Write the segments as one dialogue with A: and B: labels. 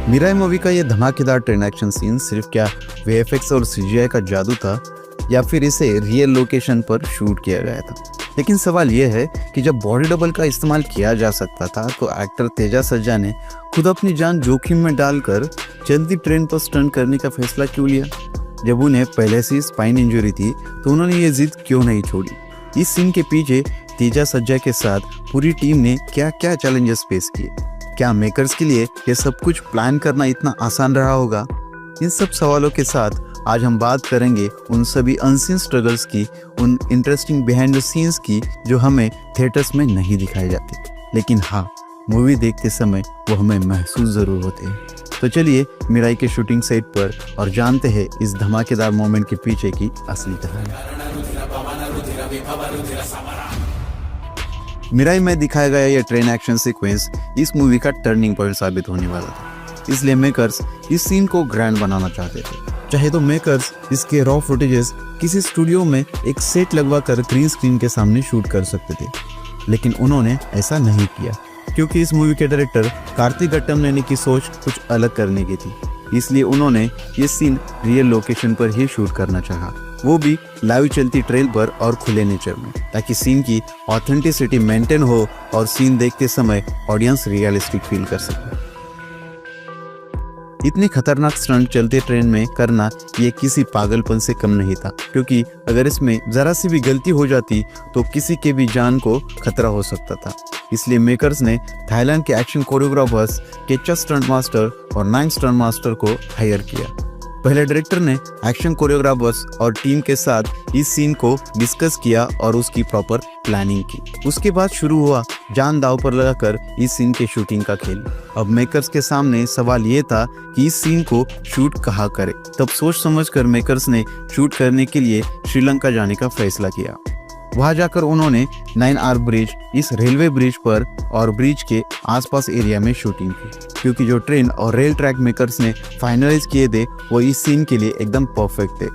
A: Mirae movie का ये धमाकेदार ट्रेन एक्शन सीन सिर्फ क्या वीएफएक्स और सीजीआई का जादू था या फिर इसे रियल लोकेशन पर शूट किया गया था। लेकिन सवाल यह है कि जब बॉडी डबल का इस्तेमाल किया जा सकता था तो एक्टर तेजा सज्जा ने खुद अपनी जान जोखिम में डालकर चलती ट्रेन पर स्टंट करने का फैसला क्यों लिया? जब उन्हें पहले से स्पाइन इंजरी थी तो उन्होंने ये जिद क्यों नहीं छोड़ी? इस सीन के पीछे तेजा सज्जा के साथ पूरी टीम ने क्या क्या चैलेंजेस फेस किए? क्या मेकर्स के लिए ये सब कुछ प्लान करना इतना आसान रहा होगा? इन सब सवालों के साथ आज हम बात करेंगे उन सभी अनसीन स्ट्रगल्स की, उन इंटरेस्टिंग बिहाइंड द सीन्स की जो हमें थिएटर्स में नहीं दिखाई जाती, लेकिन हाँ, मूवी देखते समय वो हमें महसूस ज़रूर होते हैं। तो चलिए मिराई के शूटिंग सेट पर और जानते हैं इस धमाकेदार मोमेंट के पीछे की असली कहानी। मिराई में दिखाया गया ये ट्रेन एक्शन सीक्वेंस इस मूवी का टर्निंग पॉइंट साबित होने वाला था, इसलिए मेकर्स इस सीन को ग्रैंड बनाना चाहते थे। चाहे तो मेकर्स इसके रॉ फुटेजेस किसी स्टूडियो में एक सेट लगवा कर ग्रीन स्क्रीन के सामने शूट कर सकते थे, लेकिन उन्होंने ऐसा नहीं किया क्योंकि इस मूवी के डायरेक्टर कार्तिक घट्टमनेनी की सोच कुछ अलग करने की थी। इसलिए उन्होंने ये सीन रियल लोकेशन पर ही शूट करना चाहा, वो भी लाइव चलती ट्रेन पर और खुले नेचर में, ताकि सीन की ऑथेंटिसिटी मेंटेन हो और सीन देखते समय ऑडियंस रियलिस्टिक फील कर सके। इतने खतरनाक स्टंट चलते ट्रेन में करना ये किसी पागलपन से कम नहीं था, क्योंकि अगर इसमें जरा सी भी गलती हो जाती तो किसी के भी जान को खतरा हो सकता था। इसलिए मेकर्स ने थाईलैंड के एक्शन कोरियोग्राफर्स केचा स्टंट मास्टर और नांग स्टंट मास्टर को हायर किया। पहले डायरेक्टर ने एक्शन कोरियोग्राफर्स और टीम के साथ इस सीन को डिस्कस किया और उसकी प्रॉपर प्लानिंग की। उसके बाद शुरू हुआ जान दांव पर लगाकर इस सीन के शूटिंग का खेल। अब मेकर्स के सामने सवाल ये था कि इस सीन को शूट कहाँ करें। तब सोच समझकर मेकर्स ने शूट करने के लिए श्रीलंका जाने का फैसला किया। वहां जाकर उन्होंने 9R ब्रिज, इस रेलवे ब्रिज पर और ब्रिज के आसपास एरिया में शूटिंग की, क्योंकि जो ट्रेन और रेल ट्रैक मेकर्स ने फाइनलाइज किए थे वो इस सीन के लिए एकदम परफेक्ट थे।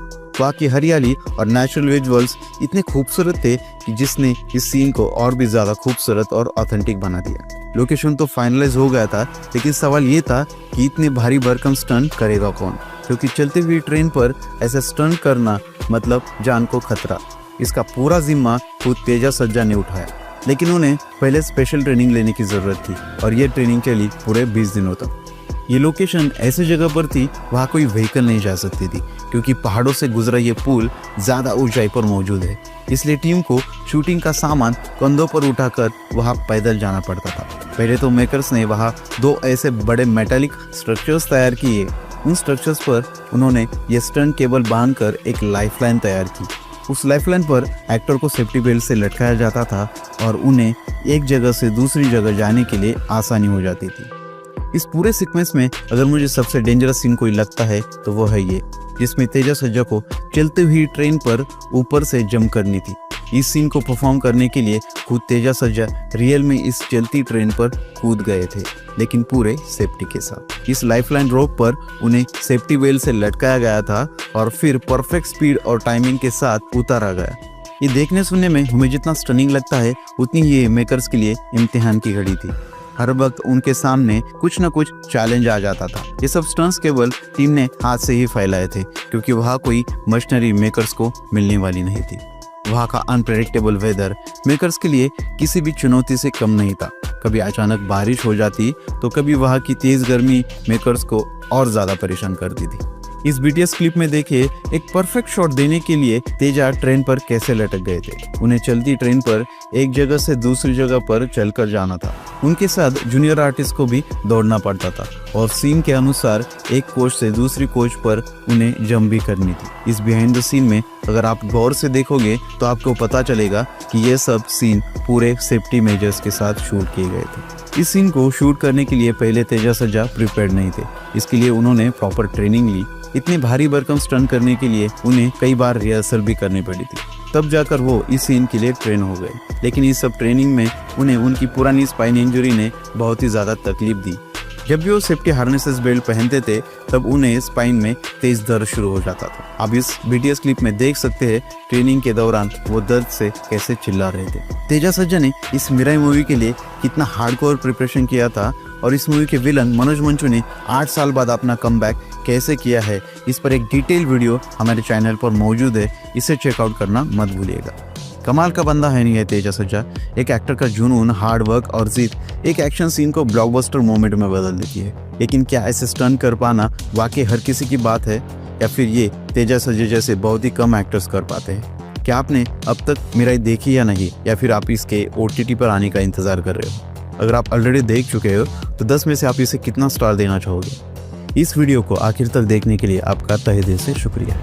A: वहाँ की हरियाली और नेचुरल विजुअल्स इतने खूबसूरत थे कि जिसने इस सीन को और भी ज़्यादा खूबसूरत और ऑथेंटिक बना दिया। लोकेशन तो फाइनलाइज हो गया था, लेकिन सवाल ये था कि इतने भारी भरकम स्टंट करेगा कौन, क्योंकि चलती हुई ट्रेन पर ऐसा स्टंट करना मतलब जान को खतरा। इसका पूरा जिम्मा खुद तेजा सज्जा ने उठाया, लेकिन उन्हें पहले स्पेशल ट्रेनिंग लेने की जरूरत थी और ये ट्रेनिंग चली पूरे 20 दिनों तक। ये लोकेशन ऐसी जगह पर थी वहाँ कोई व्हीकल नहीं जा सकती थी, क्योंकि पहाड़ों से गुजरा ये पुल ज़्यादा ऊंचाई पर मौजूद है। इसलिए टीम को शूटिंग का सामान कंधों पर उठाकर वहाँ पैदल जाना पड़ता था। पहले तो मेकर्स ने वहाँ 2 ऐसे बड़े मेटालिक स्ट्रक्चर्स तैयार किए। उन स्ट्रक्चर्स पर उन्होंने ये स्टंट केबल बांधकर एक लाइफलाइन तैयार की। उस लाइफलाइन पर एक्टर को सेफ्टी बेल्ट से लटकाया जाता था और उन्हें एक जगह से दूसरी जगह जाने के लिए आसानी हो जाती थी। इस पूरे सीक्वेंस में अगर मुझे सबसे डेंजरस सीन कोई लगता है तो वो है ये, जिसमें तेजा सज्जा को चलती हुई ट्रेन पर ऊपर से जंप करनी थी। इस सीन को परफॉर्म करने के लिए खुद तेजा सज्जा रियल में इस चलती ट्रेन पर कूद गए थे, लेकिन पूरे सेफ्टी के साथ। इस लाइफलाइन रोप पर उन्हें सेफ्टी बेल्ट से लटकाया गया था और फिर परफेक्ट स्पीड और टाइमिंग के साथ उतारा गया। ये देखने सुनने में हमें जितना स्टनिंग लगता है, उतनी ये मेकर्स के लिए इम्तिहान की घड़ी थी। हर वक्त उनके सामने कुछ न कुछ चैलेंज आ जाता था। ये सब स्टंट्स केवल टीम ने हाथ से ही फैलाए थे, क्योंकि वहाँ कोई मशीनरी मेकर्स को मिलने वाली नहीं थी। वहाँ का अनप्रेडिक्टेबल वेदर मेकर्स के लिए किसी भी चुनौती से कम नहीं था। कभी अचानक बारिश हो जाती तो कभी वहाँ की तेज गर्मी मेकर्स को और ज़्यादा परेशान करती थी। इस बीटीएस क्लिप में देखिए, एक परफेक्ट शॉट देने के लिए तेजा ट्रेन पर कैसे लटक गए थे। उन्हें चलती ट्रेन पर एक जगह से दूसरी जगह पर चलकर जाना था। उनके साथ जूनियर आर्टिस्ट को भी दौड़ना पड़ता था और सीन के अनुसार एक कोच से दूसरी कोच पर उन्हें जंप भी करनी थी। इस बिहाइंड द सीन में अगर आप गौर से देखोगे तो आपको पता चलेगा कि ये सब सीन पूरे सेफ्टी मेजर्स के साथ शूट किए गए थे। इस सीन को शूट करने के लिए पहले तेजा सज्जा प्रिपेयर्ड नहीं थे। इसके लिए उन्होंने प्रॉपर ट्रेनिंग ली। इतने भारी भरकम स्टंट करने के लिए उन्हें कई बार रिहर्सल भी करनी पड़ी थी, तब जाकर वो इस सीन के लिए ट्रेन हो गए। लेकिन इस सब ट्रेनिंग में उन्हें उनकी पुरानी स्पाइन इंजरी ने बहुत ही ज़्यादा तकलीफ दी। जब भी वो सेफ्टी हार्नेसेस बेल्ट पहनते थे तब उन्हें स्पाइन में तेज दर्द शुरू हो जाता था। आप इस BTS क्लिप में देख सकते हैं ट्रेनिंग के दौरान वो दर्द से कैसे चिल्ला रहे थे। तेजा सर्जा ने इस मिराई मूवी के लिए कितना हार्डकोर प्रिपरेशन किया था और इस मूवी के विलन मनोज मंचू ने 8 साल बाद अपना कमबैक कैसे किया है, इस पर एक डिटेल वीडियो हमारे चैनल पर मौजूद है, इसे चेकआउट करना मत भूलिएगा। कमाल का बंदा है नहीं है तेजा सर्जा। एक एक्टर का जुनून, हार्ड वर्क और जिद एक एक्शन सीन को ब्लॉकबस्टर मोमेंट में बदल देती है। लेकिन क्या ऐसे स्टंट कर पाना वाकई हर किसी की बात है या फिर ये तेजा सर्जा जैसे बहुत ही कम एक्टर्स कर पाते हैं? क्या आपने अब तक मिराई देखी या नहीं, या फिर आप इसके OTT पर आने का इंतजार कर रहे हो? अगर आप ऑलरेडी देख चुके हो तो 10 में से आप इसे कितना स्टार देना चाहोगे? इस वीडियो को आखिर तक देखने के लिए आपका तहे दिल से शुक्रिया।